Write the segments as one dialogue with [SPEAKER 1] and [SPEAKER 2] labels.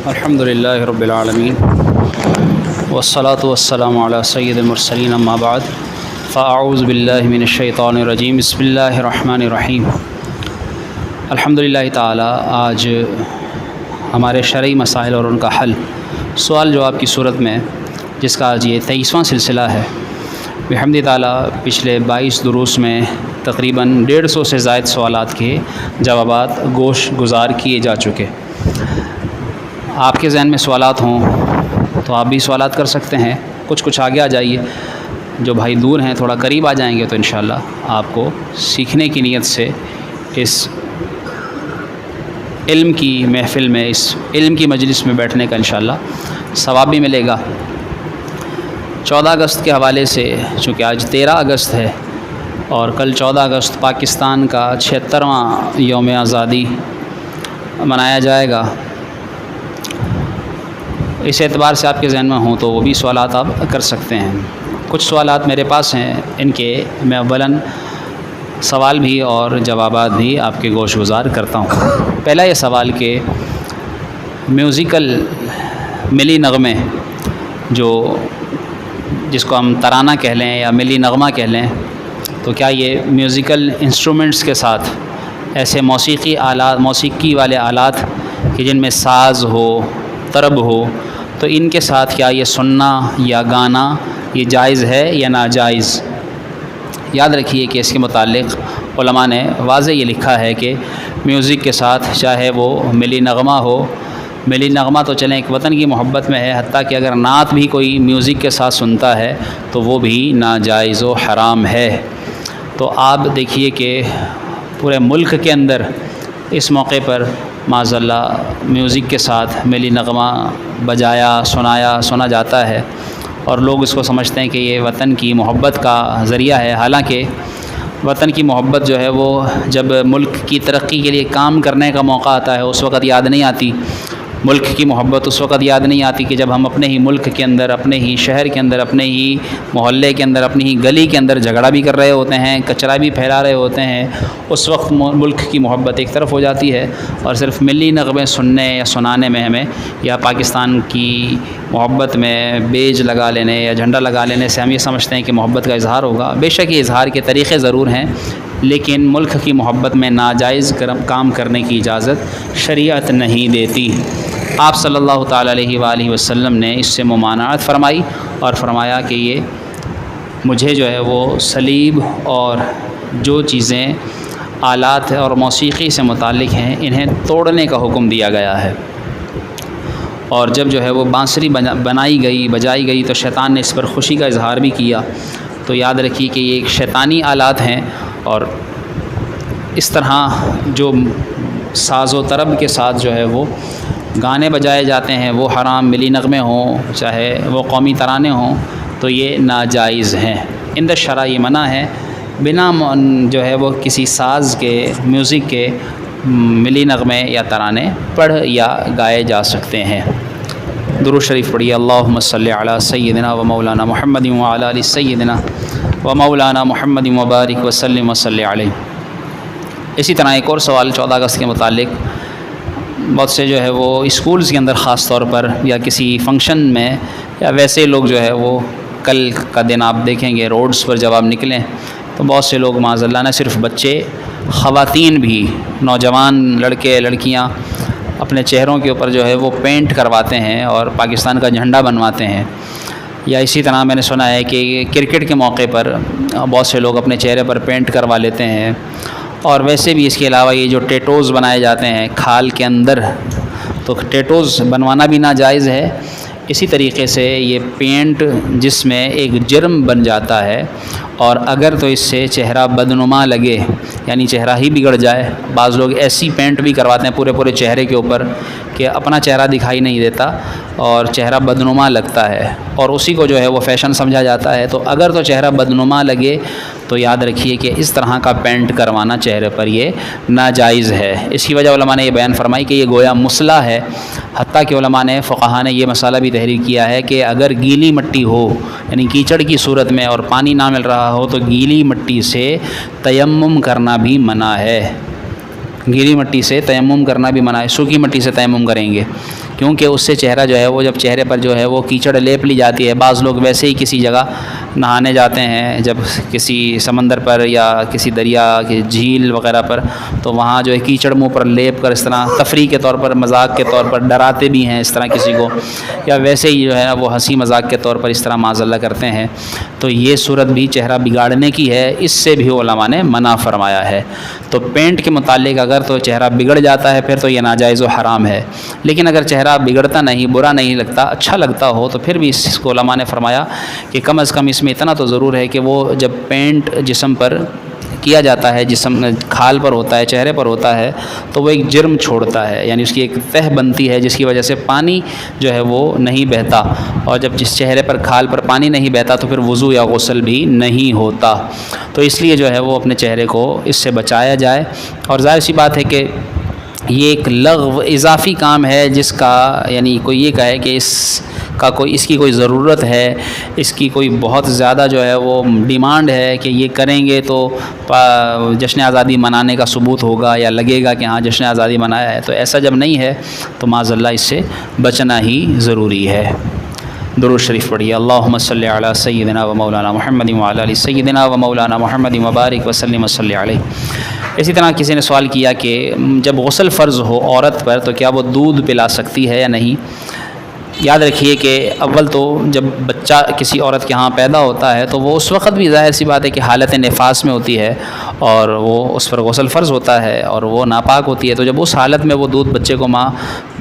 [SPEAKER 1] الحمد للہ رب العالمین والصلاة والسلام علی سید المرسلین اما بعد فاعوذ باللہ من الشیطان الرجیم بسم اللہ الرحمن الرحیم۔ الحمد للہ تعالی آج ہمارے شرعی مسائل اور ان کا حل سوال جواب کی صورت میں، جس کا آج یہ 23واں سلسلہ ہے، بحمد تعالی پچھلے 22 دروس میں تقریباً 150 سے زائد سوالات کے جوابات گوش گزار کیے جا چکے۔ آپ کے ذہن میں سوالات ہوں تو آپ بھی سوالات کر سکتے ہیں، کچھ آگے آ جائیے، جو بھائی دور ہیں تھوڑا قریب آ جائیں گے تو انشاءاللہ آپ کو سیکھنے کی نیت سے اس علم کی محفل میں، اس علم کی مجلس میں بیٹھنے کا انشاءاللہ ثواب بھی ملے گا۔ 14 اگست کے حوالے سے، چونکہ آج 13 اگست ہے اور کل 14 اگست پاکستان کا 76واں یوم آزادی منایا جائے گا، اس اعتبار سے آپ کے ذہن میں ہوں تو وہ بھی سوالات آپ کر سکتے ہیں۔ کچھ سوالات میرے پاس ہیں، ان کے میں اولاً سوال بھی اور جوابات بھی آپ کے گوش گزار کرتا ہوں۔ پہلا یہ سوال کہ میوزیکل ملی نغمے، جس کو ہم ترانہ کہہ لیں یا ملی نغمہ کہہ لیں، تو کیا یہ میوزیکل انسٹرومنٹس کے ساتھ ایسے موسیقی والے آلات کہ جن میں ساز ہو، طرب ہو، تو ان کے ساتھ کیا یہ سننا یا گانا یہ جائز ہے یا ناجائز؟ یاد رکھیے کہ اس کے متعلق علماء نے واضح یہ لکھا ہے کہ میوزک کے ساتھ چاہے وہ ملی نغمہ ہو، ملی نغمہ تو چلیں ایک وطن کی محبت میں ہے، حتیٰ کہ اگر نعت بھی کوئی میوزک کے ساتھ سنتا ہے تو وہ بھی ناجائز و حرام ہے۔ تو آپ دیکھیے کہ پورے ملک کے اندر اس موقع پر معاذ اللہ میوزک کے ساتھ ملی نغمہ سنا جاتا ہے، اور لوگ اس کو سمجھتے ہیں کہ یہ وطن کی محبت کا ذریعہ ہے۔ حالانکہ وطن کی محبت جو ہے وہ جب ملک کی ترقی کے لیے کام کرنے کا موقع آتا ہے اس وقت یاد نہیں آتی۔ ملک کی محبت اس وقت یاد نہیں آتی کہ جب ہم اپنے ہی ملک کے اندر، اپنے ہی شہر کے اندر، اپنے ہی محلے کے اندر، اپنی ہی گلی کے اندر جھگڑا بھی کر رہے ہوتے ہیں، کچرا بھی پھیلا رہے ہوتے ہیں۔ اس وقت ملک کی محبت ایک طرف ہو جاتی ہے، اور صرف ملی نغمے سننے یا سنانے میں ہمیں، یا پاکستان کی محبت میں بیج لگا لینے یا جھنڈا لگا لینے سے ہم یہ سمجھتے ہیں کہ محبت کا اظہار ہوگا۔ بے شک یہ اظہار کے طریقے ضرور ہیں، لیکن ملک کی محبت میں ناجائز کام کرنے کی اجازت شریعت نہیں دیتی۔ آپ صلی اللہ تعالیٰ علیہ وآلہ وسلم نے اس سے ممانعت فرمائی اور فرمایا کہ یہ مجھے جو ہے وہ صلیب اور جو چیزیں آلات اور موسیقی سے متعلق ہیں انہیں توڑنے کا حکم دیا گیا ہے۔ اور جب جو ہے وہ بانسری بجائی گئی تو شیطان نے اس پر خوشی کا اظہار بھی کیا۔ تو یاد رکھیے کہ یہ ایک شیطانی آلات ہیں، اور اس طرح جو ساز و طرب کے ساتھ جو ہے وہ گانے بجائے جاتے ہیں وہ حرام، ملی نغمے ہوں چاہے وہ قومی ترانے ہوں، تو یہ ناجائز ہیں۔ عند الشرع یہ منع ہے، بنا جو ہے وہ کسی ساز کے، میوزک کے ملی نغمے یا ترانے پڑھ یا گائے جا سکتے ہیں۔ درود شریف پڑھیے، اللہم صلی علی سیدنا و مولانا محمد و علی آل سیدنا و مولانا محمد وبارک وسلم وصلی علیہ۔ اسی طرح ایک اور سوال 14 اگست کے متعلق، بہت سے جو ہے وہ اسکولز کے اندر خاص طور پر یا کسی فنکشن میں، یا ویسے لوگ جو ہے وہ کل کا دن آپ دیکھیں گے روڈز پر جب آپ نکلیں تو بہت سے لوگ معاذ اللہ نہ صرف بچے، خواتین بھی، نوجوان لڑکے لڑکیاں اپنے چہروں کے اوپر جو ہے وہ پینٹ کرواتے ہیں اور پاکستان کا جھنڈا بنواتے ہیں۔ یا اسی طرح میں نے سنا ہے کہ کرکٹ کے موقع پر بہت سے لوگ اپنے چہرے پر پینٹ کروا لیتے ہیں، اور ویسے بھی اس کے علاوہ یہ جو ٹیٹوز بنائے جاتے ہیں کھال کے اندر، تو ٹیٹوز بنوانا بھی ناجائز ہے۔ اسی طریقے سے یہ پینٹ جس میں ایک جرم بن جاتا ہے، اور اگر تو اس سے چہرہ بدنما لگے، یعنی چہرہ ہی بگڑ جائے، بعض لوگ ایسی پینٹ بھی کرواتے ہیں پورے چہرے کے اوپر کہ اپنا چہرہ دکھائی نہیں دیتا اور چہرہ بدنما لگتا ہے، اور اسی کو جو ہے وہ فیشن سمجھا جاتا ہے۔ تو اگر تو چہرہ بدنما لگے تو یاد رکھیے کہ اس طرح کا پینٹ کروانا چہرے پر یہ ناجائز ہے۔ اس کی وجہ علماء نے یہ بیان فرمائی کہ یہ گویا مصلح ہے، حتیٰ کہ علماء نے، فقہاء نے یہ مسئلہ بھی تحریر کیا ہے کہ اگر گیلی مٹی ہو، یعنی کیچڑ کی صورت میں اور پانی نہ مل رہا ہو، تو گیلی مٹی سے تیمم کرنا بھی منع ہے۔ گیلی مٹی سے تیمم کرنا بھی منع ہے، سوکھی مٹی سے تیمم کریں گے، کیونکہ اس سے چہرہ جو ہے وہ جب چہرے پر جو ہے وہ کیچڑ لیپ لی جاتی ہے. بعض لوگ ویسے ہی کسی جگہ نہانے جاتے ہیں جب کسی سمندر پر یا کسی دریا کی جھیل وغیرہ پر, تو وہاں جو ہے کیچڑ منہ پر لیپ کر اس طرح تفریح کے طور پر, مذاق کے طور پر ڈراتے بھی ہیں اس طرح کسی کو, یا ویسے ہی جو ہے وہ ہنسی مذاق کے طور پر اس طرح معاذ اللہ کرتے ہیں. تو یہ صورت بھی چہرہ بگاڑنے کی ہے, اس سے بھی علماء نے منع فرمایا ہے. تو پینٹ کے متعلق اگر تو چہرہ بگڑ جاتا ہے پھر تو یہ ناجائز و حرام ہے, لیکن اگر چہرہ بگڑتا نہیں, برا نہیں لگتا, اچھا لگتا ہو, تو پھر بھی اس کو علماء نے فرمایا کہ کم از کم اس میں اتنا تو ضرور ہے کہ وہ جب پینٹ جسم پر کیا جاتا ہے, جسم کھال پر ہوتا ہے, چہرے پر ہوتا ہے, تو وہ ایک جرم چھوڑتا ہے, یعنی اس کی ایک تہ بنتی ہے جس کی وجہ سے پانی جو ہے وہ نہیں بہتا, اور جب جس چہرے پر کھال پر پانی نہیں بہتا تو پھر وضو یا غسل بھی نہیں ہوتا. تو اس لیے جو ہے وہ اپنے چہرے کو اس سے بچایا جائے. اور ظاہر سی بات ہے کہ یہ ایک لغو اضافی کام ہے جس کا یعنی کوئی یہ کہے کہ اس کی کوئی ضرورت ہے, اس کی کوئی بہت زیادہ جو ہے وہ ڈیمانڈ ہے کہ یہ کریں گے تو جشن آزادی منانے کا ثبوت ہوگا یا لگے گا کہ ہاں جشن آزادی منایا ہے. تو ایسا جب نہیں ہے تو معاذ اللہ اس سے بچنا ہی ضروری ہے. درود شریف پڑھیے. اللہم صلی علی سیدنا و مولانا محمد وعلی آل سیدنا و مولانا محمد مبارک وسلم وصلی علیہ. اسی طرح کسی نے سوال کیا کہ جب غسل فرض ہو عورت پر تو کیا وہ دودھ پلا سکتی ہے یا نہیں. یاد رکھیے کہ اول تو جب بچہ کسی عورت کے ہاں پیدا ہوتا ہے تو وہ اس وقت بھی ظاہر سی بات ہے کہ حالت نفاس میں ہوتی ہے اور وہ اس پر غسل فرض ہوتا ہے اور وہ ناپاک ہوتی ہے. تو جب اس حالت میں وہ دودھ بچے کو ماں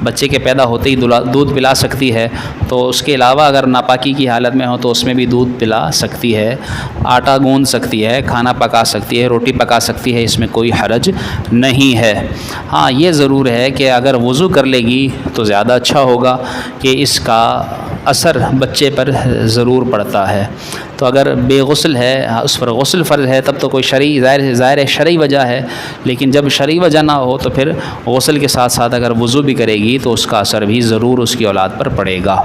[SPEAKER 1] بچے کے پیدا ہوتے ہی دودھ پلا سکتی ہے, تو اس کے علاوہ اگر ناپاکی کی حالت میں ہو تو اس میں بھی دودھ پلا سکتی ہے, آٹا گوندھ سکتی ہے, کھانا پکا سکتی ہے, روٹی پکا سکتی ہے, اس میں کوئی حرج نہیں ہے. ہاں یہ ضرور ہے کہ اگر وضو کر لے گی تو زیادہ اچھا ہوگا کہ اس کا اثر بچے پر ضرور پڑتا ہے. تو اگر بے غسل ہے, اس پر غسل فرض ہے, تب تو کوئی ظاہر شرعی وجہ ہے, لیکن جب شرعی وجہ نہ ہو تو پھر غسل کے ساتھ ساتھ اگر وضو بھی کرے گی تو اس کا اثر بھی ضرور اس کی اولاد پر پڑے گا.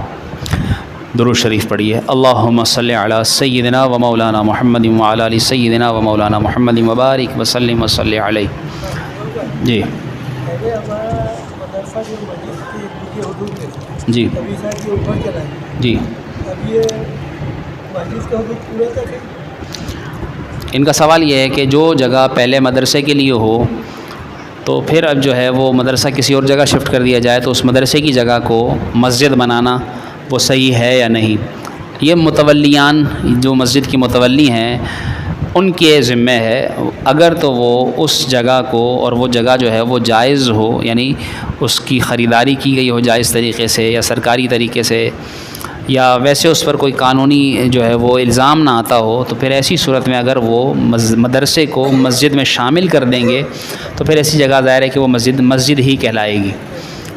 [SPEAKER 1] درود شریف پڑھیے. اللہم صلی علی سیدنا و مولانا محمد وعلی آل سیدنا و مولانا محمد مبارک وسلم وصلی علیہ. جی جی جی ان کا سوال یہ ہے کہ جو جگہ پہلے مدرسے کے لیے ہو تو پھر اب جو ہے وہ مدرسہ کسی اور جگہ شفٹ کر دیا جائے تو اس مدرسے کی جگہ کو مسجد بنانا وہ صحیح ہے یا نہیں. یہ متولیان جو مسجد کی متولی ہیں ان کے ذمہ ہے. اگر تو وہ اس جگہ کو, اور وہ جگہ جو ہے وہ جائز ہو, یعنی اس کی خریداری کی گئی ہو جائز طریقے سے یا سرکاری طریقے سے, یا ویسے اس پر کوئی قانونی جو ہے وہ الزام نہ آتا ہو, تو پھر ایسی صورت میں اگر وہ مدرسے کو مسجد میں شامل کر دیں گے تو پھر ایسی جگہ ظاہر ہے کہ وہ مسجد ہی کہلائے گی,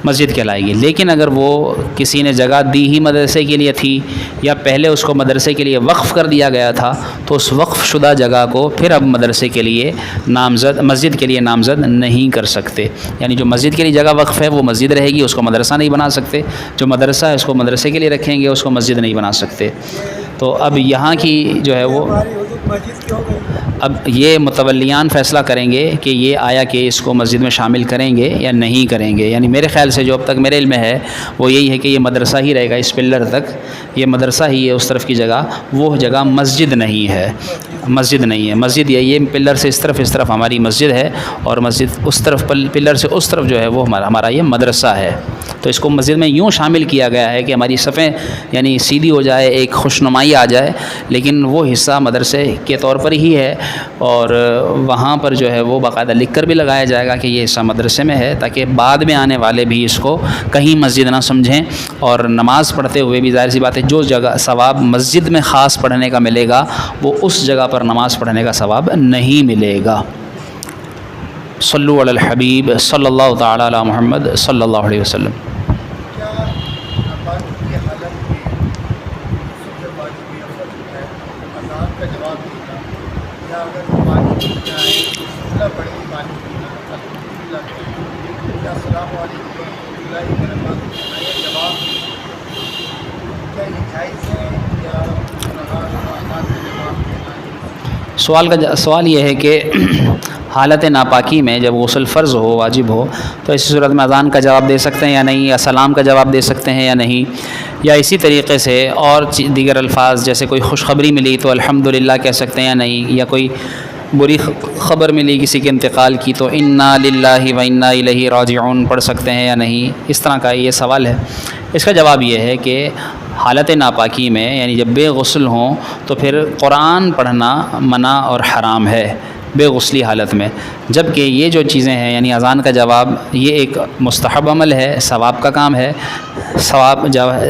[SPEAKER 1] مسجد کہلائے گی. لیکن اگر وہ کسی نے جگہ دی ہی مدرسے کے لیے تھی یا پہلے اس کو مدرسے کے لیے وقف کر دیا گیا تھا, تو اس وقف شدہ جگہ کو پھر اب مدرسے کے لیے مسجد کے لیے نامزد نہیں کر سکتے. یعنی جو مسجد کے لیے جگہ وقف ہے وہ مسجد رہے گی, اس کو مدرسہ نہیں بنا سکتے. جو مدرسہ ہے اس کو مدرسے کے لیے رکھیں گے, اس کو مسجد نہیں بنا سکتے. تو اب یہاں کی جو ہے وہ اب یہ متولیان فیصلہ کریں گے کہ یہ آیا کہ اس کو مسجد میں شامل کریں گے یا نہیں کریں گے. یعنی میرے خیال سے جو اب تک میرے علم میں ہے وہ یہی ہے کہ یہ مدرسہ ہی رہے گا, اس پلر تک یہ مدرسہ ہی ہے, اس طرف کی جگہ وہ جگہ مسجد نہیں ہے. مسجد نہیں ہے, مسجد یہ پلر سے اس طرف ہماری مسجد ہے, اور مسجد اس طرف پلر سے اس طرف جو ہے وہ ہمارا یہ مدرسہ ہے. تو اس کو مسجد میں یوں شامل کیا گیا ہے کہ ہماری صفیں یعنی سیدھی ہو جائے, ایک خوشنمائی آ جائے, لیکن وہ حصہ مدرسے کے طور پر ہی ہے, اور وہاں پر جو ہے وہ باقاعدہ لکھ کر بھی لگایا جائے گا کہ یہ حصہ مدرسے میں ہے, تاکہ بعد میں آنے والے بھی اس کو کہیں مسجد نہ سمجھیں. اور نماز پڑھتے ہوئے بھی ظاہر سی بات ہے جو جگہ ثواب مسجد میں خاص پڑھنے کا ملے گا وہ اس جگہ پر نماز پڑھنے کا ثواب نہیں ملے گا. صلو علی الحبیب صلی اللہ تعالی علی محمد صلی اللہ علیہ وسلم. سوال یہ ہے کہ حالت ناپاکی میں جب غسل فرض ہو، واجب ہو، تو اسی صورت میں اذان کا جواب دے سکتے ہیں یا نہیں، یا سلام کا جواب دے سکتے ہیں یا نہیں، یا اسی طریقے سے اور دیگر الفاظ جیسے کوئی خوشخبری ملی تو الحمدللہ کہہ سکتے ہیں یا نہیں، یا کوئی بری خبر ملی کسی کے انتقال کی تو انا للہ و انا الیہ راجعون پڑھ سکتے ہیں یا نہیں، اس طرح کا یہ سوال ہے۔ اس کا جواب یہ ہے کہ حالت ناپاکی میں یعنی جب بے غسل ہوں تو پھر قرآن پڑھنا منع اور حرام ہے بے غسلی حالت میں، جبکہ یہ جو چیزیں ہیں یعنی اذان کا جواب یہ ایک مستحب عمل ہے، ثواب کا کام ہے،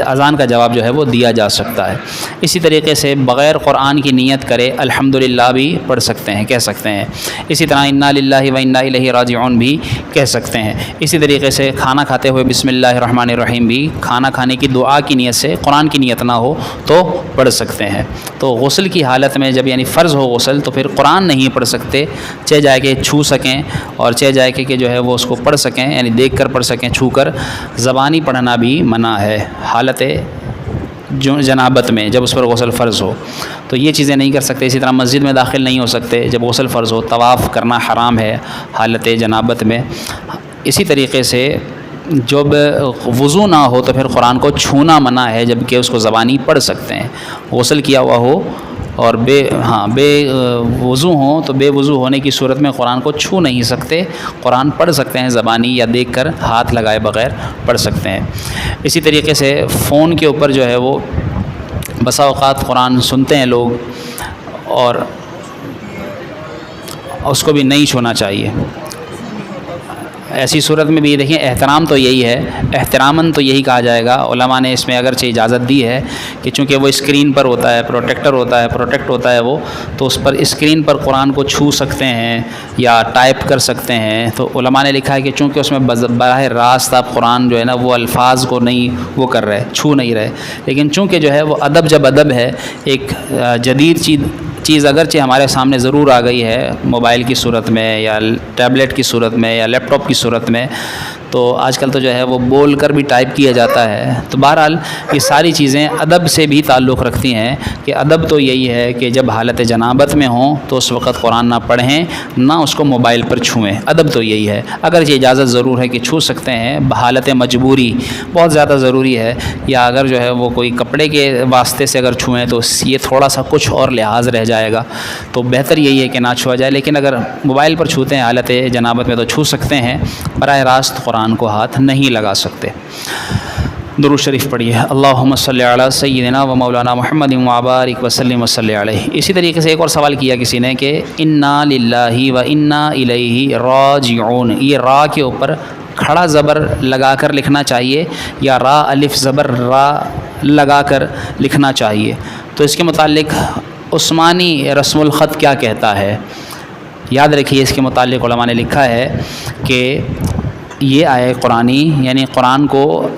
[SPEAKER 1] اذان کا جواب جو ہے وہ دیا جا سکتا ہے۔ اسی طریقے سے بغیر قرآن کی نیت کرے الحمدللہ بھی پڑھ سکتے ہیں، کہہ سکتے ہیں۔ اسی طرح انا للہ و انا الیہ راجعون بھی کہہ سکتے ہیں۔ اسی طریقے سے کھانا کھاتے ہوئے بسم اللہ الرحمن الرحیم بھی کھانا کھانے کی دعا کی نیت سے، قرآن کی نیت نہ ہو تو پڑھ سکتے ہیں۔ تو غسل کی حالت میں جب یعنی فرض ہو غسل تو پھر قرآن نہیں پڑھ سکتے، چاہے جائے کہ چھو سکیں اور چاہے جائے کہ جو ہے وہ اس کو پڑھ سکیں، یعنی دیکھ کر پڑھ سکیں، چھو کر۔ زبانی پڑھنا بھی منع ہے حالت جنابت میں جب اس پر غسل فرض ہو، تو یہ چیزیں نہیں کر سکتے۔ اسی طرح مسجد میں داخل نہیں ہو سکتے جب غسل فرض ہو، طواف کرنا حرام ہے حالت جنابت میں۔ اسی طریقے سے جب وضو نہ ہو تو پھر قرآن کو چھونا منع ہے، جبکہ اس کو زبانی پڑھ سکتے ہیں۔ غسل کیا ہوا ہو اور بے وضو ہوں تو بے وضو ہونے کی صورت میں قرآن کو چھو نہیں سکتے، قرآن پڑھ سکتے ہیں، زبانی یا دیکھ کر ہاتھ لگائے بغیر پڑھ سکتے ہیں۔ اسی طریقے سے فون کے اوپر جو ہے وہ بسا اوقات قرآن سنتے ہیں لوگ اور اس کو بھی نہیں چھونا چاہیے۔ ایسی صورت میں بھی دیکھیں احترام تو یہی ہے، احتراماً تو یہی کہا جائے گا۔ علماء نے اس میں اگرچہ اجازت دی ہے کہ چونکہ وہ اسکرین پر ہوتا ہے، پروٹیکٹ ہوتا ہے وہ، تو اس پر اسکرین پر قرآن کو چھو سکتے ہیں یا ٹائپ کر سکتے ہیں۔ تو علماء نے لکھا ہے کہ چونکہ اس میں براہ راست آپ قرآن جو ہے نا وہ الفاظ کو نہیں وہ کر رہے، چھو نہیں رہے، لیکن چونکہ جو ہے وہ ادب جب ادب ہے، ایک جدید چیز اگرچہ ہمارے سامنے ضرور آ گئی ہے موبائل کی صورت میں یا ٹیبلٹ کی صورت میں یا لیپ ٹاپ کی صورت میں، تو آج کل تو جو ہے وہ بول کر بھی ٹائپ کیا جاتا ہے۔ تو بہرحال یہ ساری چیزیں ادب سے بھی تعلق رکھتی ہیں کہ ادب تو یہی ہے کہ جب حالت جنابت میں ہوں تو اس وقت قرآن نہ پڑھیں، نہ اس کو موبائل پر چھوئیں، ادب تو یہی ہے۔ اگر یہ اجازت ضرور ہے کہ چھو سکتے ہیں بحالت مجبوری، بہت زیادہ ضروری ہے، یا اگر جو ہے وہ کوئی کپڑے کے واسطے سے اگر چھوئیں تو یہ تھوڑا سا کچھ اور لحاظ رہ جائے گا، تو بہتر یہی ہے کہ نہ چھوا جائے۔ لیکن اگر موبائل پر چھوتے ہیں حالت جنابت میں تو چھو سکتے ہیں، براہ راست قرآن کو ہاتھ نہیں لگا سکتے۔ درود شریف پڑھیے، اللہم صلی علی سیدنا و مولانا محمد و بارک وسلم وصلی علیہ۔ اسی طریقے سے ایک اور سوال کیا کسی نے کہ انا للہ و انا الیہ راجعون، یہ را کے اوپر کھڑا زبر لگا کر لکھنا چاہیے یا را الف زبر را لگا کر لکھنا چاہیے؟ تو اس کے متعلق عثمانی رسم الخط کیا کہتا ہے؟ یاد رکھیے اس کے متعلق علماء نے لکھا ہے کہ یہ آئے قرآنی یعنی قرآن کو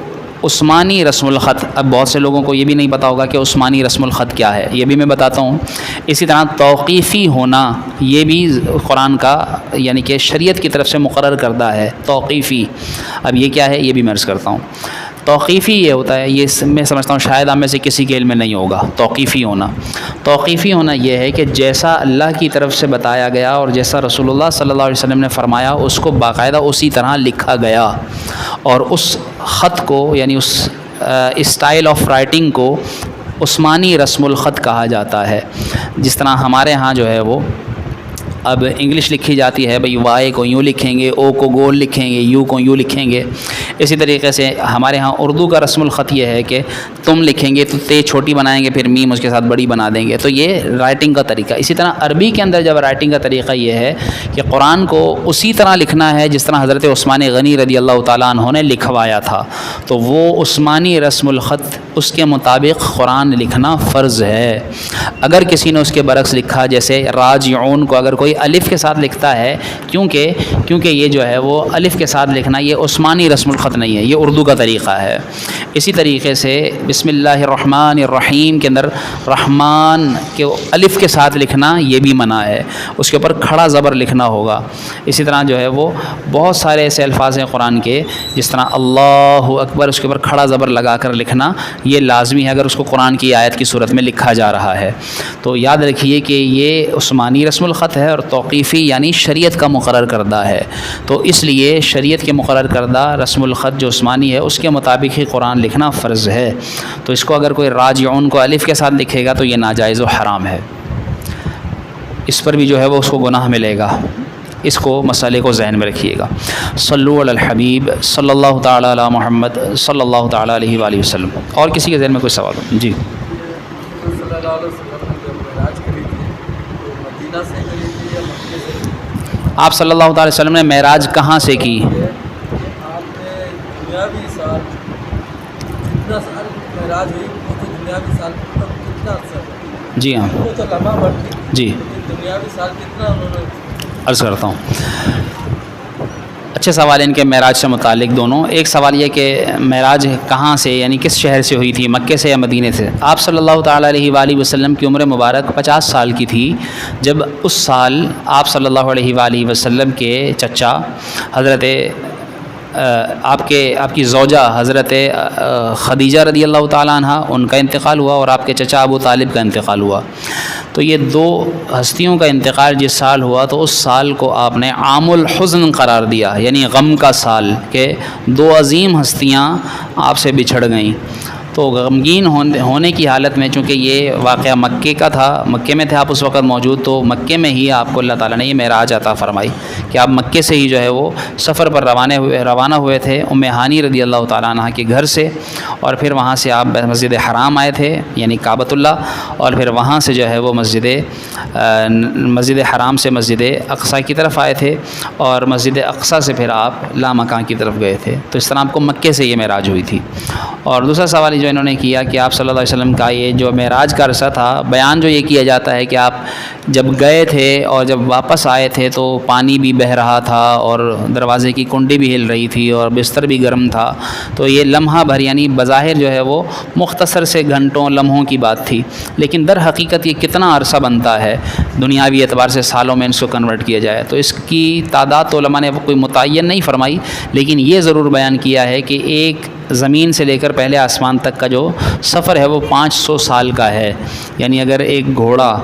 [SPEAKER 1] عثمانی رسم الخط، اب بہت سے لوگوں کو یہ بھی نہیں پتا ہوگا کہ عثمانی رسم الخط کیا ہے، یہ بھی میں بتاتا ہوں۔ اسی طرح توقیفی ہونا یہ بھی قرآن کا یعنی کہ شریعت کی طرف سے مقرر کردہ ہے، توقیفی۔ اب یہ کیا ہے یہ بھی میں عرض کرتا ہوں۔ توقیفی یہ ہوتا ہے، یہ میں سمجھتا ہوں شاید آپ میں سے کسی کے علم میں نہیں ہوگا توقیفی ہونا یہ ہے کہ جیسا اللہ کی طرف سے بتایا گیا اور جیسا رسول اللہ صلی اللہ علیہ وسلم نے فرمایا اس کو باقاعدہ اسی طرح لکھا گیا، اور اس خط کو یعنی اس اسٹائل آف رائٹنگ کو عثمانی رسم الخط کہا جاتا ہے۔ جس طرح ہمارے ہاں جو ہے وہ اب انگلش لکھی جاتی ہے، بھئی وائی کو یوں لکھیں گے، او کو گول لکھیں گے، یو کو یوں لکھیں گے۔ اسی طریقے سے ہمارے ہاں اردو کا رسم الخط یہ ہے کہ تم لکھیں گے تو تے چھوٹی بنائیں گے، پھر میم اس کے ساتھ بڑی بنا دیں گے، تو یہ رائٹنگ کا طریقہ۔ اسی طرح عربی کے اندر جب رائٹنگ کا طریقہ یہ ہے کہ قرآن کو اسی طرح لکھنا ہے جس طرح حضرت عثمان غنی رضی اللہ تعالیٰ عنہ نے لکھوایا تھا، تو وہ عثمانی رسم الخط اس کے مطابق قرآن لکھنا فرض ہے۔ اگر کسی نے اس کے برعکس لکھا، جیسے راجعون کو اگر کوئی الف کے ساتھ لکھتا ہے، کیونکہ یہ جو ہے وہ الف کے ساتھ لکھنا یہ عثمانی رسم الخط نہیں ہے، یہ اردو کا طریقہ ہے۔ اسی طریقے سے بسم اللہ الرحمن الرحیم کے اندر رحمان کے الف کے ساتھ لکھنا یہ بھی منع ہے، اس کے اوپر کھڑا زبر لکھنا ہوگا۔ اسی طرح جو ہے وہ بہت سارے ایسے الفاظ ہیں قرآن کے، جس طرح اللہ اکبر اس کے اوپر کھڑا زبر لگا کر لکھنا یہ لازمی ہے اگر اس کو قرآن کی آیت کی صورت میں لکھا جا رہا ہے۔ تو یاد رکھیے کہ یہ عثمانی رسم الخط ہے، اور توقیفی یعنی شریعت کا مقرر کردہ ہے، تو اس لیے شریعت کے مقرر کردہ رسم الخط جو عثمانی ہے اس کے مطابق ہی قرآن لکھنا فرض ہے۔ تو اس کو اگر کوئی راجعون کو الف کے ساتھ لکھے گا تو یہ ناجائز و حرام ہے، اس پر بھی جو ہے وہ اس کو گناہ ملے گا۔ اس کو مسئلے کو ذہن میں رکھیے گا۔ صلو علی الحبیب صلی اللہ تعالی علی محمد صلی اللہ تعالی علیہ وآلہ وسلم۔ اور کسی کے ذہن میں کوئی سوال ہو؟ جی۔
[SPEAKER 2] صلی اللہ علیہ وسلم نے جب معراج کری تھی تو مدینہ سے کری تھی یا مکے سے؟
[SPEAKER 1] آپ صلی اللہ تعالی وسلم نے معراج کہاں سے کی؟
[SPEAKER 2] آپ نے دنیاوی سال کتنا سال معراج ہوئی وہ تو دنیاوی سال کتنا عرصہ ہے؟
[SPEAKER 1] جی ہاں
[SPEAKER 2] وہ تو لمحہ بھر تھی،
[SPEAKER 1] جی،
[SPEAKER 2] دنیاوی سال کتنا انہوں نے؟
[SPEAKER 1] عرض کرتا ہوں۔ اچھے سوال ان کے معراج سے متعلق دونوں۔ ایک سوال یہ کہ معراج کہاں سے یعنی کس شہر سے ہوئی تھی، مکے سے یا مدینے سے؟ آپ صلی اللہ تعالیٰ علیہ وآلہ وسلم کی عمر مبارک 50 سال کی تھی جب اس سال آپ صلی اللہ علیہ وآلہ وسلم کے چچا حضرت آپ کی زوجہ حضرت خدیجہ رضی اللہ تعالیٰ عنہ ان کا انتقال ہوا اور آپ کے چچا ابو طالب کا انتقال ہوا۔ تو یہ دو ہستیوں کا انتقال جس سال ہوا تو اس سال کو آپ نے عام الحزن قرار دیا، یعنی غم کا سال، کہ دو عظیم ہستیاں آپ سے بچھڑ گئیں۔ تو غمگین ہونے کی حالت میں، چونکہ یہ واقعہ مکے کا تھا، مکے میں تھے آپ اس وقت موجود، تو مکے میں ہی آپ کو اللہ تعالیٰ نے یہ معراج عطا فرمائی کہ آپ مکے سے ہی جو ہے وہ سفر پر روانہ ہوئے تھے ام ہانی رضی اللہ تعالیٰ عنہ کے گھر سے، اور پھر وہاں سے آپ مسجد حرام آئے تھے یعنی کعبۃ اللہ، اور پھر وہاں سے جو ہے وہ مسجد حرام سے مسجد اقصیٰ کی طرف آئے تھے، اور مسجد اقصیٰ سے پھر آپ لامکان کی طرف گئے تھے۔ تو اس طرح آپ کو مکے سے یہ معراج ہوئی تھی۔ اور دوسرا سوال جو انہوں نے کیا کہ آپ صلی اللہ علیہ وسلم کا یہ جو معراج کا عرصہ تھا، بیان جو یہ کیا جاتا ہے کہ آپ جب گئے تھے اور جب واپس آئے تھے تو پانی بھی بہہ رہا تھا اور دروازے کی کنڈی بھی ہل رہی تھی اور بستر بھی گرم تھا، تو یہ لمحہ بھر یعنی بظاہر جو ہے وہ مختصر سے گھنٹوں لمحوں کی بات تھی، لیکن در حقیقت یہ کتنا عرصہ بنتا ہے دنیاوی اعتبار سے سالوں میں اس کو کنورٹ کیا جائے تو اس کی تعداد تو علماء نے کوئی متعین نہیں فرمائی، لیکن یہ ضرور بیان کیا ہے کہ ایک زمین سے لے کر پہلے آسمان تک کا جو سفر ہے وہ 500 سال کا ہے، یعنی اگر ایک گھوڑا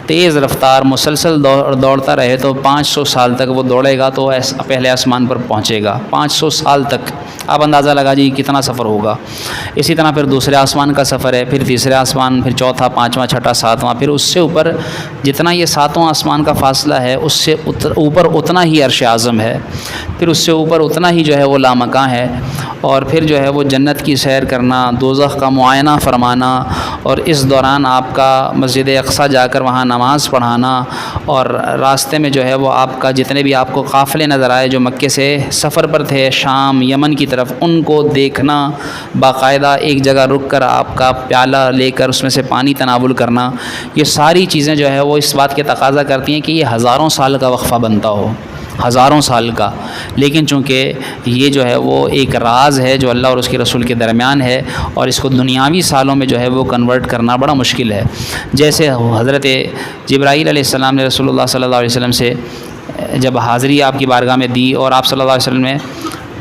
[SPEAKER 1] تیز رفتار مسلسل دوڑتا رہے تو 500 سال تک وہ دوڑے گا تو پہلے آسمان پر پہنچے گا، 500 سال تک آپ اندازہ لگا جی کتنا سفر ہوگا۔ اسی طرح پھر دوسرے آسمان کا سفر ہے، پھر تیسرے آسمان، پھر چوتھا، پانچواں، چھٹا، ساتواں، پھر اس سے اوپر جتنا یہ ساتواں آسمان کا فاصلہ ہے اس سے اوپر اتنا ہی عرش اعظم ہے، پھر اس سے اوپر اتنا ہی جو ہے وہ لامکاں ہے، اور پھر جو ہے وہ جنت کی سیر کرنا، دوزخ کا معائنہ فرمانا، اور اس دوران آپ کا مسجد اقصیٰ جا کر وہاں نماز پڑھانا، اور راستے میں جو ہے وہ آپ کا جتنے بھی آپ کو قافلے نظر آئے جو مکے سے سفر پر تھے شام یمن کی طرف، ان کو دیکھنا، باقاعدہ ایک جگہ رک کر آپ کا پیالہ لے کر اس میں سے پانی تناول کرنا، یہ ساری چیزیں جو ہے وہ اس بات کے تقاضا کرتی ہیں کہ یہ ہزاروں سال کا وقفہ بنتا ہو، ہزاروں سال کا، لیکن چونکہ یہ جو ہے وہ ایک راز ہے جو اللہ اور اس کے رسول کے درمیان ہے، اور اس کو دنیاوی سالوں میں جو ہے وہ کنورٹ کرنا بڑا مشکل ہے۔ جیسے حضرت جبرائیل علیہ السلام نے رسول اللہ صلی اللہ علیہ وسلم سے جب حاضری آپ کی بارگاہ میں دی اور آپ صلی اللہ علیہ وسلم نے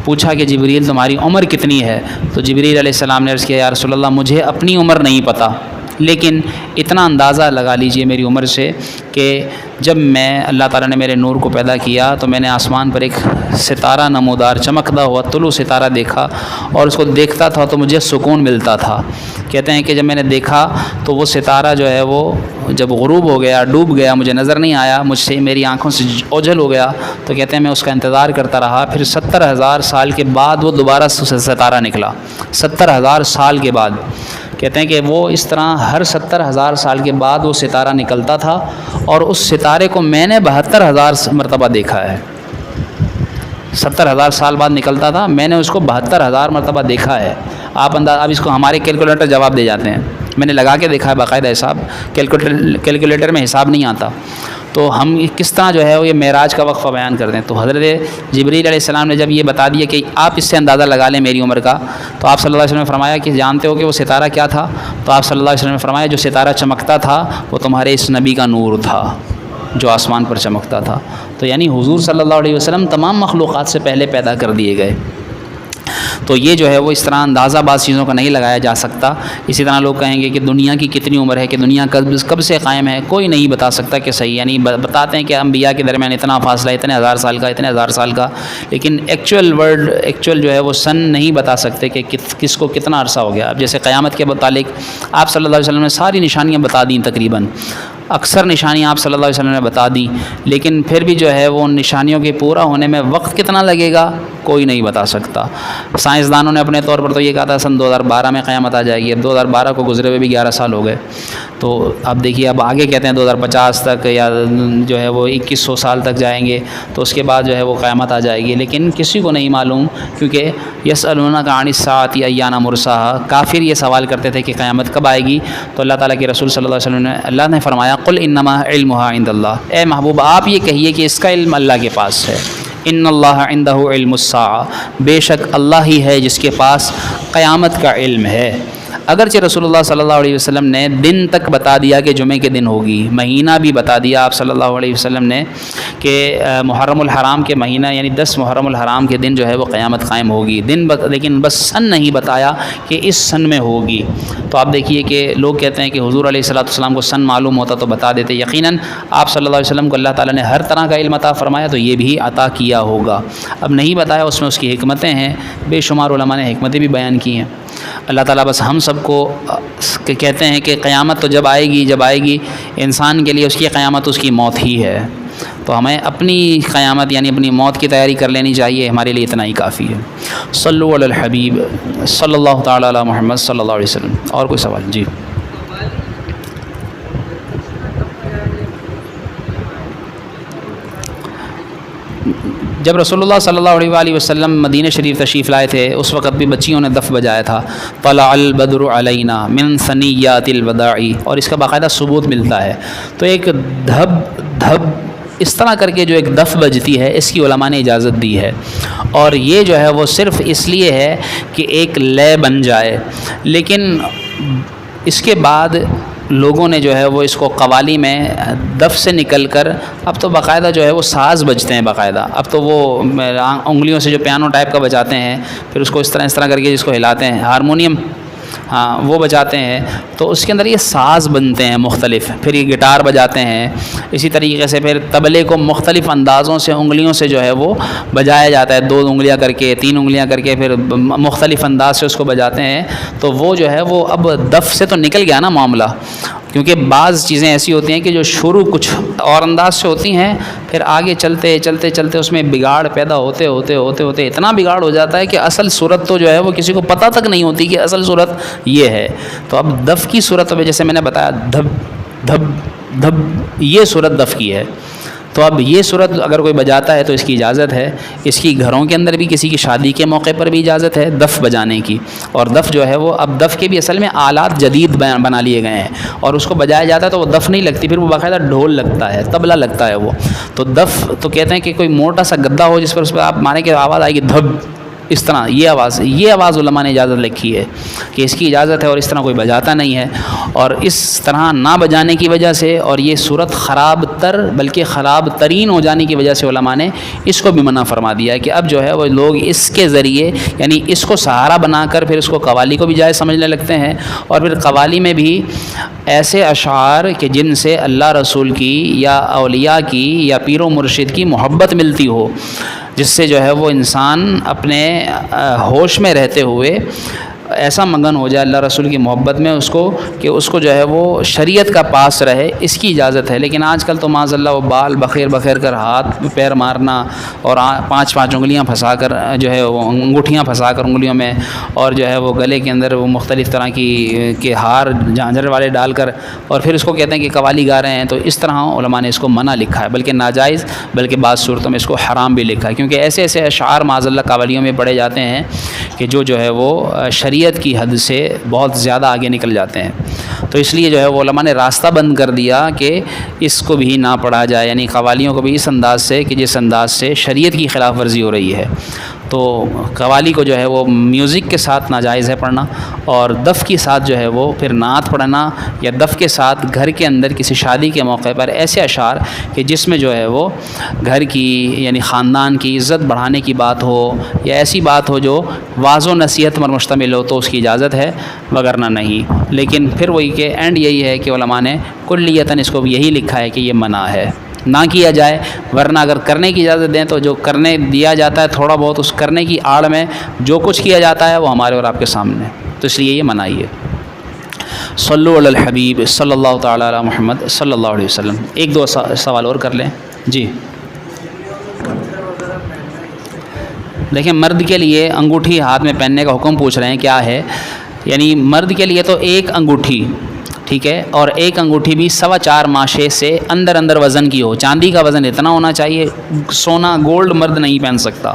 [SPEAKER 1] پوچھا کہ جبریل تمہاری عمر کتنی ہے، تو جبریل علیہ السلام نے عرض کیا یا رسول اللہ مجھے اپنی عمر نہیں پتہ، لیکن اتنا اندازہ لگا لیجئے میری عمر سے کہ جب میں اللہ تعالیٰ نے میرے نور کو پیدا کیا تو میں نے آسمان پر ایک ستارہ نمودار چمکتا ہوا طلوع ستارہ دیکھا، اور اس کو دیکھتا تھا تو مجھے سکون ملتا تھا۔ کہتے ہیں کہ جب میں نے دیکھا تو وہ ستارہ جو ہے وہ جب غروب ہو گیا، ڈوب گیا، مجھے نظر نہیں آیا، مجھ سے میری آنکھوں سے اوجھل ہو گیا، تو کہتے ہیں میں اس کا انتظار کرتا رہا، پھر 70,000 سال کے بعد وہ دوبارہ ستارہ نکلا، 70,000 سال کے بعد۔ کہتے ہیں کہ وہ اس طرح ہر 70,000 سال کے بعد وہ ستارہ نکلتا تھا، اور اس ستارے کو میں نے 72,000 مرتبہ دیکھا ہے، 70,000 سال بعد نکلتا تھا، میں نے اس کو 72,000 مرتبہ دیکھا ہے۔ آپ اب اس کو ہمارے کیلکولیٹر جواب دے جاتے ہیں، میں نے لگا کے دیکھا ہے باقاعدہ حساب، کیلکولیٹر میں حساب نہیں آتا، تو ہم کس طرح جو ہے وہ یہ معراج کا وقفہ بیان کرتے ہیں۔ تو حضرت جبریل علیہ السلام نے جب یہ بتا دیا کہ آپ اس سے اندازہ لگا لیں میری عمر کا، تو آپ صلی اللہ علیہ وسلم نے فرمایا کہ جانتے ہو کہ وہ ستارہ کیا تھا؟ تو آپ صلی اللہ علیہ وسلم نے فرمایا جو ستارہ چمکتا تھا وہ تمہارے اس نبی کا نور تھا جو آسمان پر چمکتا تھا۔ تو یعنی حضور صلی اللہ علیہ وسلم تمام مخلوقات سے پہلے پیدا کر دیے گئے۔ تو تو یہ جو ہے وہ اس طرح اندازہ بعض چیزوں کا نہیں لگایا جا سکتا۔ اسی طرح لوگ کہیں گے کہ دنیا کی کتنی عمر ہے، کہ دنیا کب سے قائم ہے، کوئی نہیں بتا سکتا کہ صحیح، یعنی بتاتے ہیں کہ انبیاء کے درمیان اتنا فاصلہ، اتنے ہزار سال کا، اتنے ہزار سال کا، لیکن ایکچوئل جو ہے وہ سن نہیں بتا سکتے کہ کس کو کتنا عرصہ ہو گیا۔ اب جیسے قیامت کے متعلق آپ صلی اللہ علیہ وسلم نے ساری نشانیاں بتا دیں، تقریباً اکثر نشانیاں آپ صلی اللہ علیہ وسلم نے بتا دیں، لیکن پھر بھی جو ہے وہ ان نشانیوں کے پورا ہونے میں وقت کتنا لگے گا کوئی نہیں بتا سکتا۔ سائنسدانوں نے اپنے طور پر تو یہ کہا تھا سن 2012 میں قیامت آ جائے گی، اب 2012 کو گزرے ہوئے بھی 11 سال ہو گئے، تو اب دیکھیے اب آگے کہتے ہیں 2050 تک یا جو ہے وہ 2100 سال تک جائیں گے، تو اس کے بعد جو ہے وہ قیامت آ جائے گی، لیکن کسی کو نہیں معلوم، کیونکہ یسألونک عن الساعۃ ایان مرساہا، کافر یہ سوال کرتے تھے کہ قیامت کب آئے گی، تو اللہ تعالیٰ کے رسول صلی اللہ علیہ وسلم اللہ نے فرمایا قل انما علمھا عند اللہ، اے محبوب آپ یہ کہیے کہ اس کا علم اللہ کے پاس ہے، ان اللہ عندہ علم الساعہ، بے شک اللہ ہی ہے جس کے پاس قیامت کا علم ہے۔ اگرچہ رسول اللہ صلی اللہ علیہ وسلم نے دن تک بتا دیا کہ جمعے کے دن ہوگی، مہینہ بھی بتا دیا آپ صلی اللہ علیہ وسلم نے کہ محرم الحرام کے مہینہ یعنی 10 محرم الحرام کے دن جو ہے وہ قیامت قائم ہوگی، لیکن بس سن نہیں بتایا کہ اس سن میں ہوگی۔ تو آپ دیکھیے کہ لوگ کہتے ہیں کہ حضور علیہ الصلوۃ والسلام کو سن معلوم ہوتا تو بتا دیتے، یقیناً آپ صلی اللہ علیہ وسلم کو اللہ تعالیٰ نے ہر طرح کا علم عطا فرمایا تو یہ بھی عطا کیا ہوگا، اب نہیں بتایا، اس میں اس کی حکمتیں ہیں، بے شمار علماء نے حکمتیں بھی بیان کی ہیں۔ اللہ تعالیٰ بس ہم سب کو کہتے ہیں کہ قیامت تو جب آئے گی انسان کے لیے اس کی قیامت اس کی موت ہی ہے، تو ہمیں اپنی قیامت یعنی اپنی موت کی تیاری کر لینی چاہیے، ہمارے لیے اتنا ہی کافی ہے۔ صلو علی الحبیب صلی اللہ تعالیٰ علی محمد صلی اللہ علیہ وسلم۔ اور کوئی سوال؟ جی جب رسول اللہ صلی اللہ علیہ وآلہ وسلم مدینہ شریف تشریف لائے تھے اس وقت بھی بچیوں نے دف بجایا تھا، طلع البدر علینا من ثنیات الوداع، اور اس کا باقاعدہ ثبوت ملتا ہے۔ تو ایک دھب اس طرح کر کے جو ایک دف بجتی ہے اس کی علماء نے اجازت دی ہے، اور یہ جو ہے وہ صرف اس لیے ہے کہ ایک لے بن جائے، لیکن اس کے بعد لوگوں نے جو ہے وہ اس کو قوالی میں دف سے نکل کر اب تو باقاعدہ جو ہے وہ ساز بجتے ہیں باقاعدہ، اب تو وہ انگلیوں سے جو پیانو ٹائپ کا بجاتے ہیں، پھر اس کو اس طرح کر کے جس کو ہلاتے ہیں ہارمونیم، ہاں وہ بجاتے ہیں، تو اس کے اندر یہ ساز بنتے ہیں مختلف، پھر یہ گٹار بجاتے ہیں، اسی طریقے سے پھر طبلے کو مختلف اندازوں سے انگلیوں سے جو ہے وہ بجایا جاتا ہے، 2 انگلیاں کر کے 3 انگلیاں کر کے پھر مختلف انداز سے اس کو بجاتے ہیں، تو وہ جو ہے وہ اب دف سے تو نکل گیا نا معاملہ، کیونکہ بعض چیزیں ایسی ہوتی ہیں کہ جو شروع کچھ اور انداز سے ہوتی ہیں، پھر آگے چلتے اس میں بگاڑ پیدا ہوتے اتنا بگاڑ ہو جاتا ہے کہ اصل صورت تو جو ہے وہ کسی کو پتہ تک نہیں ہوتی کہ اصل صورت یہ ہے۔ تو اب دف کی صورت میں جیسے میں نے بتایا دھب دھب دھب، یہ صورت دف کی ہے، تو اب یہ صورت اگر کوئی بجاتا ہے تو اس کی اجازت ہے، اس کی گھروں کے اندر بھی کسی کی شادی کے موقع پر بھی اجازت ہے دف بجانے کی، اور دف جو ہے وہ اب دف کے بھی اصل میں آلات جدید بنا لیے گئے ہیں، اور اس کو بجایا جاتا ہے تو وہ دف نہیں لگتی، پھر وہ باقاعدہ ڈھول لگتا ہے، طبلہ لگتا ہے وہ، تو دف تو کہتے ہیں کہ کوئی موٹا سا گدا ہو جس پر اس پہ آپ ماریں کہ آواز آئے گی دھب، اس طرح یہ آواز علماء نے اجازت لکھی ہے کہ اس کی اجازت ہے، اور اس طرح کوئی بجاتا نہیں ہے، اور اس طرح نہ بجانے کی وجہ سے اور یہ صورت خراب ترین ہو جانے کی وجہ سے علماء نے اس کو بھی منع فرما دیا ہے کہ اب جو ہے وہ لوگ اس کے ذریعے یعنی اس کو سہارا بنا کر پھر اس کو قوالی کو بھی جائز سمجھنے لگتے ہیں، اور پھر قوالی میں بھی ایسے اشعار کہ جن سے اللہ رسول کی یا اولیاء کی یا پیر و مرشد کی محبت ملتی ہو، جس سے جو ہے وہ انسان اپنے ہوش میں رہتے ہوئے ایسا مگن ہو جائے اللہ رسول کی محبت میں اس کو جو ہے وہ شریعت کا پاس رہے، اس کی اجازت ہے۔ لیکن آج کل تو معاذ اللہ وہ بال بخیر کر ہاتھ پیر مارنا اور 5 انگلیاں پھنسا کر جو ہے وہ انگوٹھیاں پھنسا کر انگلیوں میں، اور جو ہے وہ گلے کے اندر وہ مختلف طرح کے ہار جھانجھر والے ڈال کر، اور پھر اس کو کہتے ہیں کہ قوالی گا رہے ہیں، تو اس طرح علماء نے اس کو منع لکھا ہے، بلکہ ناجائز، بلکہ بعض صورتوں میں اس کو حرام بھی لکھا ہے، کیونکہ ایسے اشعار معاذ اللہ قوالیوں میں پڑھے جاتے ہیں کہ جو ہے وہ شریعت کی حد سے بہت زیادہ آگے نکل جاتے ہیں، تو اس لیے جو ہے وہ علماء نے راستہ بند کر دیا کہ اس کو بھی نہ پڑھا جائے، یعنی قوالیوں کو بھی اس انداز سے کہ جس انداز سے شریعت کی خلاف ورزی ہو رہی ہے۔ تو قوالی کو جو ہے وہ میوزک کے ساتھ ناجائز ہے پڑھنا، اور دف کے ساتھ جو ہے وہ پھر نعت پڑھنا، یا دف کے ساتھ گھر کے اندر کسی شادی کے موقع پر ایسے اشعار کہ جس میں جو ہے وہ گھر کی یعنی خاندان کی عزت بڑھانے کی بات ہو، یا ایسی بات ہو جو واعظ و نصیحت پر مشتمل ہو، تو اس کی اجازت ہے، وگرنہ نہیں۔ لیکن پھر وہی کہ اینڈ یہی ہے کہ علماء نے کلیتاً اس کو یہی لکھا ہے کہ یہ منع ہے، نہ کیا جائے، ورنہ اگر کرنے کی اجازت دیں تو جو کرنے دیا جاتا ہے تھوڑا بہت، اس کرنے کی آڑ میں جو کچھ کیا جاتا ہے وہ ہمارے اور آپ کے سامنے، تو اس لیے یہ منائی ہے۔ صلو علی الحبیب صلی اللہ تعالی علی محمد صلی اللہ علیہ وسلم۔ ایک دو سوال اور کر لیں جی۔ دیکھیں مرد کے لیے انگوٹھی ہاتھ میں پہننے کا حکم پوچھ رہے ہیں، کیا ہے؟ یعنی مرد کے لیے تو ایک انگوٹھی، ٹھیک ہے، اور ایک انگوٹھی بھی 4.25 ماشے سے اندر وزن کی ہو۔ چاندی کا وزن اتنا ہونا چاہیے، سونا گولڈ مرد نہیں پہن سکتا۔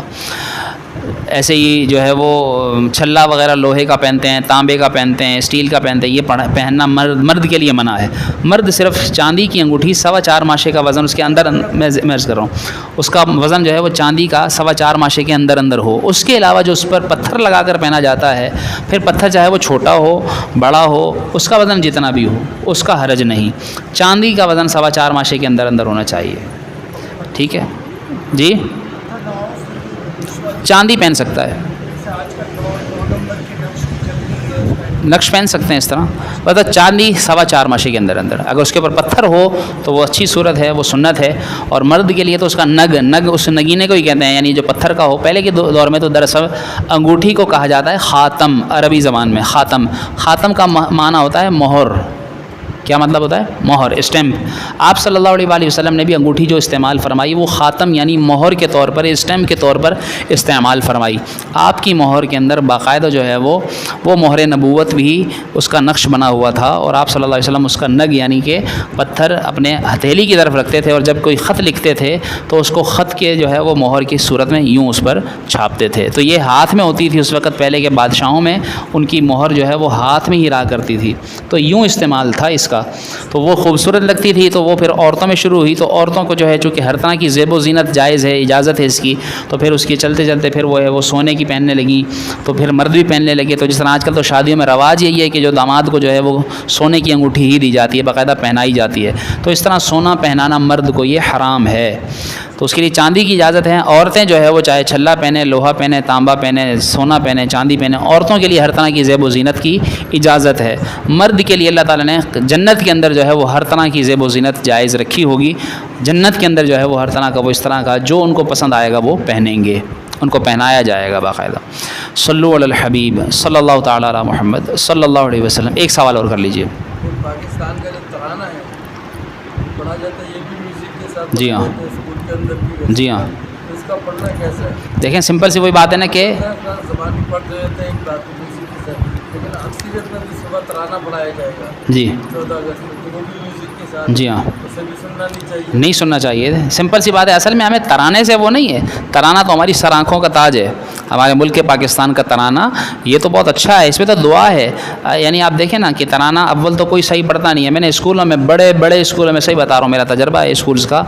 [SPEAKER 1] ایسے ہی جو ہے وہ چھلا وغیرہ لوہے کا پہنتے ہیں، تانبے کا پہنتے ہیں، اسٹیل کا پہنتے ہیں، یہ پہننا مرد کے لیے منع ہے۔ مرد صرف چاندی کی انگوٹھی 4.25 ماشے کا وزن، اس کے اندر میں عرض کر رہا ہوں، اس کا وزن جو ہے وہ چاندی کا 4.25 ماشے کے اندر ہو۔ اس کے علاوہ جو اس پر پتھر لگا کر پہنا جاتا ہے، پھر پتھر چاہے وہ چھوٹا ہو بڑا ہو، اس کا وزن جتنا بھی ہو اس کا حرج نہیں۔ چاندی کا وزن 4.25 ماشے کے اندر ہونا چاہیے، ٹھیک ہے جی۔ چاندی پہن سکتا ہے، نقش پہن سکتے ہیں اس طرح، مطلب چاندی 4.25 ماشے کے اندر، اگر اس کے اوپر پتھر ہو تو وہ اچھی صورت ہے، وہ سنت ہے۔ اور مرد کے لیے تو اس کا نگ اس نگینے کو ہی کہتے ہیں، یعنی جو پتھر کا ہو۔ پہلے کے دور میں تو دراصل انگوٹھی کو کہا جاتا ہے خاتم، عربی زبان میں خاتم کا معنی ہوتا ہے مہر۔ کیا مطلب ہوتا ہے؟ مہر، اسٹیمپ۔ آپ صلی اللہ علیہ وآلہ وسلم نے بھی انگوٹھی جو استعمال فرمائی وہ خاتم یعنی مہر کے طور پر، اسٹیمپ کے طور پر استعمال فرمائی۔ آپ کی مہر کے اندر باقاعدہ جو ہے وہ مہر نبوت بھی اس کا نقش بنا ہوا تھا، اور آپ صلی اللہ علیہ وسلم اس کا نگ یعنی کہ پتھر اپنے ہتھیلی کی طرف رکھتے تھے، اور جب کوئی خط لکھتے تھے تو اس کو خط کے جو ہے وہ مہر کی صورت میں یوں اس پر چھاپتے تھے۔ تو یہ ہاتھ میں ہوتی تھی اس وقت، پہلے کے بادشاہوں میں ان کی مہر جو ہے وہ ہاتھ میں ہی رہا کرتی تھی، تو یوں استعمال تھا اس کا۔ تو وہ خوبصورت لگتی تھی، تو وہ پھر عورتوں میں شروع ہوئی، تو عورتوں کو جو ہے چونکہ ہر طرح کی زیب و زینت جائز ہے، اجازت ہے اس کی، تو پھر اس کی چلتے چلتے پھر وہ سونے کی پہننے لگی، تو پھر مرد بھی پہننے لگے۔ تو جس طرح آج کل تو شادیوں میں رواج یہی ہے کہ جو داماد کو جو ہے وہ سونے کی انگوٹھی ہی دی جاتی ہے، باقاعدہ پہنائی جاتی ہے، تو اس طرح سونا پہنانا مرد کو یہ حرام ہے، تو اس کے لیے چاندی کی اجازت ہے۔ عورتیں جو ہے وہ چاہے چھلا پہنے، لوہا پہنے، تانبا پہنے، سونا پہنے، چاندی پہنے، عورتوں کے لیے ہر طرح کی زیب و زینت کی اجازت ہے۔ مرد کے لیے اللہ تعالیٰ نے جنت کے اندر جو ہے وہ ہر طرح کی زیب و زینت جائز رکھی ہوگی، جنت کے اندر جو ہے وہ ہر طرح کا وہ اس طرح کا جو ان کو پسند آئے گا وہ پہنیں گے، ان کو پہنایا جائے گا باقاعدہ۔ صلو علی الحبیب صلی اللہ تعالی علی محمد صلی اللہ علیہ وسلم۔ ایک سوال اور کر لیجئے۔
[SPEAKER 2] پاکستان کا جو ترانہ ہے پڑھا جاتا ہے، یہ بھی میوزک کے ساتھ
[SPEAKER 1] جی ہاں،
[SPEAKER 2] اسکول کے اندر بھی،
[SPEAKER 1] جی ہاں۔
[SPEAKER 2] اس کا پڑھنا کیسا ہے؟
[SPEAKER 1] دیکھیں سمپل سی وہی بات ہے نا کہ
[SPEAKER 2] زبانی پڑھتے رہتے ہیں ایک بات میوزک کے ساتھ، لیکن اکثریت میں جس وقت ترانہ پڑھایا جائے گا
[SPEAKER 1] جی
[SPEAKER 2] 14 اگست میں، تو وہ بھی میوزک کے ساتھ،
[SPEAKER 1] جی ہاں،
[SPEAKER 2] اسے بھی سننا نہیں چاہیے،
[SPEAKER 1] نہیں سننا چاہیے۔ سمپل سی بات ہے، اصل میں ہمیں ترانے سے وہ نہیں ہے، ترانہ تو ہماری سر آنکھوں کا تاج ہے، ہمارے ملک پاکستان کا ترانہ یہ تو بہت اچھا ہے، اس میں تو دعا ہے۔ یعنی آپ دیکھیں نا کہ ترانہ اول تو کوئی صحیح پڑھتا نہیں ہے، میں نے اسکولوں میں بڑے اسکولوں میں صحیح بتا رہا ہوں، میرا تجربہ ہے اسکولز کا،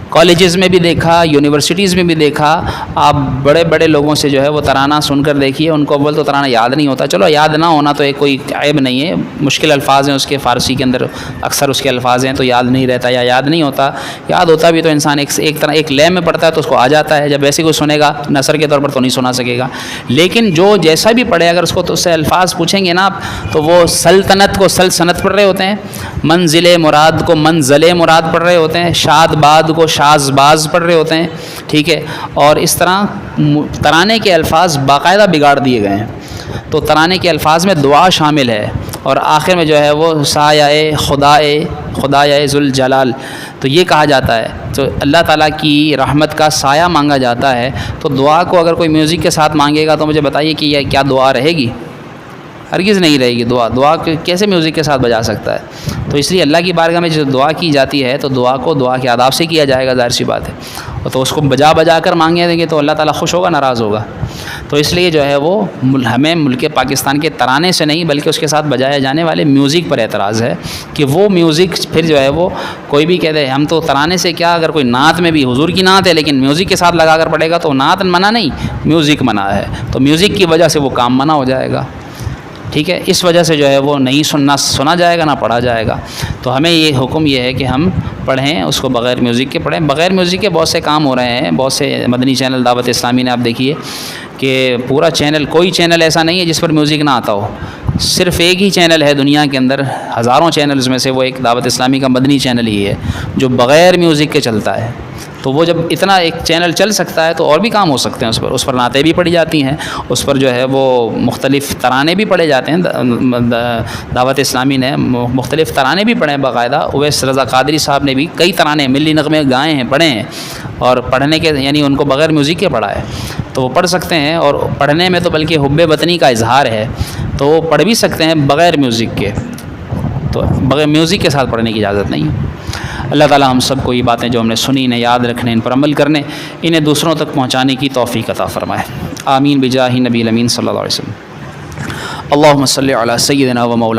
[SPEAKER 1] کالجز میں بھی دیکھا، یونیورسٹیز میں بھی دیکھا، آپ بڑے لوگوں سے جو ہے وہ ترانہ سن کر دیکھیے، ان کو اول تو ترانہ یاد نہیں ہوتا۔ چلو یاد نہ ہونا تو ایک کوئی عیب نہیں ہے، مشکل الفاظ ہیں اس کے، فارسی کے اندر اکثر اس کے الفاظ ہیں تو یاد نہیں رہتا یا یاد نہیں ہوتا، یاد ہوتا بھی تو انسان ایک لے میں پڑھتا ہے تو اس کو آ جاتا ہے، جب ویسے کوئی سنے گا نثر کے طور پر تو نہیں سنا سکے گا، لیکن جو جیسا بھی پڑھے اگر اس کو تو اس سے الفاظ پوچھیں گے نا آپ تو وہ سلطنت کو سلطنت پڑھ رہے ہوتے ہیں، منزل مراد کو منزل مراد پڑھ رہے ہوتے ہیں، شاد باد کو شاز باز پڑھ رہے ہوتے ہیں، ٹھیک ہے، اور اس طرح ترانے کے الفاظ باقاعدہ بگاڑ دیے گئے ہیں۔ تو ترانے کے الفاظ میں دعا شامل ہے، اور آخر میں جو ہے وہ سایہ خدائے ذوالجلال، تو یہ کہا جاتا ہے، تو اللہ تعالیٰ کی رحمت کا سایہ مانگا جاتا ہے، تو دعا کو اگر کوئی میوزک کے ساتھ مانگے گا تو مجھے بتائیے کہ یہ کیا دعا رہے گی؟ ہرگز نہیں رہے گی دعا کیسے میوزک کے ساتھ بجا سکتا ہے؟ تو اس لیے اللہ کی بارگاہ میں جو دعا کی جاتی ہے تو دعا کو دعا کے آداب سے کیا جائے گا، ظاہر سی بات ہے، تو اس کو بجا کر مانگے دیں گے تو اللہ تعالیٰ خوش ہوگا، ناراض ہوگا؟ تو اس لیے جو ہے وہ ہمیں ملک پاکستان کے ترانے سے نہیں بلکہ اس کے ساتھ بجائے جانے والے میوزک پر اعتراض ہے کہ وہ میوزک پھر جو ہے وہ کوئی بھی کہتے ہیں ہم تو ترانے سے کیا، اگر کوئی نعت میں بھی حضور کی نعت ہے لیکن میوزک کے ساتھ لگا کر پڑے گا تو نعت منع نہیں، میوزک منع ہے، تو میوزک کی وجہ سے وہ کام منع ہو جائے گا، ٹھیک ہے؟ اس وجہ سے جو ہے وہ نہیں سنا جائے گا، نہ پڑھا جائے گا۔ تو ہمیں یہ حکم یہ ہے کہ ہم پڑھیں اس کو بغیر میوزک کے پڑھیں۔ بغیر میوزک کے بہت سے کام ہو رہے ہیں، بہت سے مدنی چینل دعوت اسلامی نے آپ دیکھیے کہ پورا چینل، کوئی چینل ایسا نہیں ہے جس پر میوزک نہ آتا ہو، صرف ایک ہی چینل ہے دنیا کے اندر ہزاروں چینلز میں سے، وہ ایک دعوت اسلامی کا مدنی چینل ہی ہے جو بغیر میوزک کے چلتا ہے۔ تو وہ جب اتنا ایک چینل چل سکتا ہے تو اور بھی کام ہو سکتے ہیں اس پر نعتیں بھی پڑھی جاتی ہیں، اس پر جو ہے وہ مختلف ترانے بھی پڑھے جاتے ہیں۔ دعوت اسلامی نے مختلف ترانے بھی پڑھے ہیں باقاعدہ، اویس رضا قادری صاحب نے بھی کئی ترانے ملی نغمے گائے ہیں، پڑھے ہیں، اور پڑھنے کے یعنی ان کو بغیر میوزک کے پڑھا ہے تو وہ پڑھ سکتے ہیں، اور پڑھنے میں تو بلکہ حب وطنی کا اظہار ہے تو وہ پڑھ بھی سکتے ہیں بغیر میوزک کے، تو بغیر میوزک کے ساتھ پڑھنے کی اجازت نہیں ہے۔ اللہ تعالی ہم سب کو یہ باتیں جو ہم نے سنی انہیں یاد رکھنے، ان پر عمل کرنے، انہیں دوسروں تک پہنچانے کی توفیق عطا فرمائے، آمین بجاہ نبی الامین صلی اللہ علیہ وسلم۔ اللہم صلی علی سیدنا و مولانا